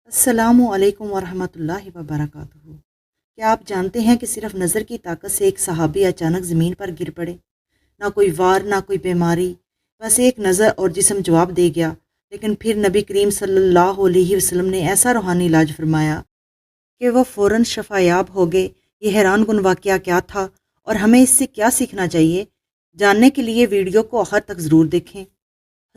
السلام علیکم ورحمۃ اللہ وبرکاتہ۔ کیا آپ جانتے ہیں کہ صرف نظر کی طاقت سے ایک صحابی اچانک زمین پر گر پڑے؟ نہ کوئی وار نہ کوئی بیماری، بس ایک نظر اور جسم جواب دے گیا۔ لیکن پھر نبی کریم صلی اللہ علیہ وسلم نے ایسا روحانی علاج فرمایا کہ وہ فوراً شفا یاب ہو گئے۔ یہ حیران کن واقعہ کیا تھا اور ہمیں اس سے کیا سیکھنا چاہیے؟ جاننے کے لیے ویڈیو کو آخر تک ضرور دیکھیں۔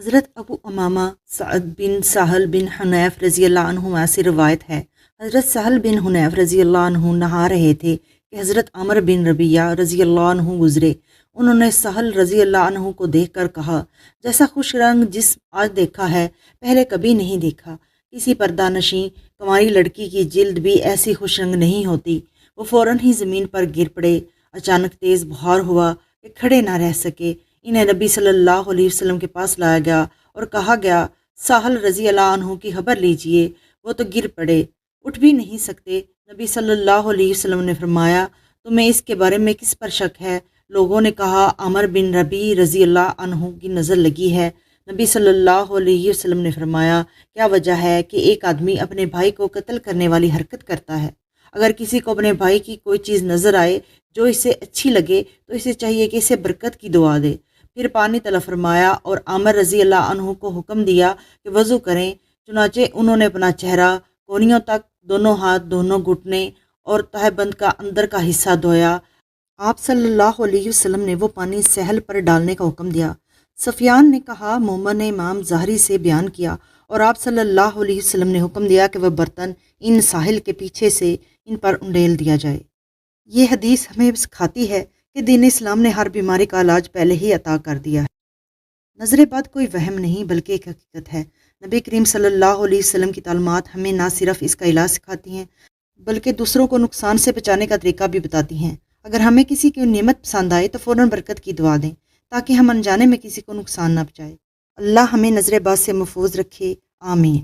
حضرت ابو امامہ سعد بن سہل بن حنیف رضی اللہ عنہ سے روایت ہے، حضرت سہل بن حنیف رضی اللہ عنہ نہا رہے تھے کہ حضرت عمر بن ربیعہ رضی اللہ عنہ گزرے۔ انہوں نے سہل رضی اللہ عنہ کو دیکھ کر کہا، جیسا خوش رنگ جسم آج دیکھا ہے پہلے کبھی نہیں دیکھا۔ کسی پردہ نشیں کنواری لڑکی کی جلد بھی ایسی خوش رنگ نہیں ہوتی۔ وہ فوراً ہی زمین پر گر پڑے۔ اچانک تیز بخار ہوا کہ کھڑے نہ رہ سکے۔ انہیں نبی صلی اللہ علیہ وسلم کے پاس لایا گیا اور کہا گیا، سہل رضی اللہ عنہ کی خبر لیجئے، وہ تو گر پڑے، اٹھ بھی نہیں سکتے۔ نبی صلی اللہ علیہ وسلم نے فرمایا، تمہیں اس کے بارے میں کس پر شک ہے؟ لوگوں نے کہا، عمر بن ربیع رضی اللہ عنہ کی نظر لگی ہے۔ نبی صلی اللہ علیہ وسلم نے فرمایا، کیا وجہ ہے کہ ایک آدمی اپنے بھائی کو قتل کرنے والی حرکت کرتا ہے؟ اگر کسی کو اپنے بھائی کی کوئی چیز نظر آئے جو اسے اچھی لگے تو اسے چاہیے کہ اسے برکت کی دعا دے۔ پھر پانی طلب فرمایا اور عامر رضی اللہ عنہ کو حکم دیا کہ وضو کریں۔ چنانچہ انہوں نے اپنا چہرہ، کونیوں تک، دونوں ہاتھ، دونوں گھٹنے اور تہہ بند کا اندر کا حصہ دھویا۔ آپ صلی اللہ علیہ وسلم نے وہ پانی سہل پر ڈالنے کا حکم دیا۔ سفیان نے کہا، مومن نے امام ظاہری سے بیان کیا اور آپ صلی اللہ علیہ وسلم نے حکم دیا کہ وہ برتن ان ساحل کے پیچھے سے ان پر انڈیل دیا جائے۔ یہ حدیث ہمیں سکھاتی ہے کہ دین اسلام نے ہر بیماری کا علاج پہلے ہی عطا کر دیا ہے۔ نظر بد کوئی وہم نہیں بلکہ ایک حقیقت ہے۔ نبی کریم صلی اللہ علیہ وسلم کی تعلیمات ہمیں نہ صرف اس کا علاج سکھاتی ہیں بلکہ دوسروں کو نقصان سے بچانے کا طریقہ بھی بتاتی ہیں۔ اگر ہمیں کسی کی نعمت پسند آئے تو فوراً برکت کی دعا دیں تاکہ ہم انجانے میں کسی کو نقصان نہ پہنچائے۔ اللہ ہمیں نظر بد سے محفوظ رکھے، آمین۔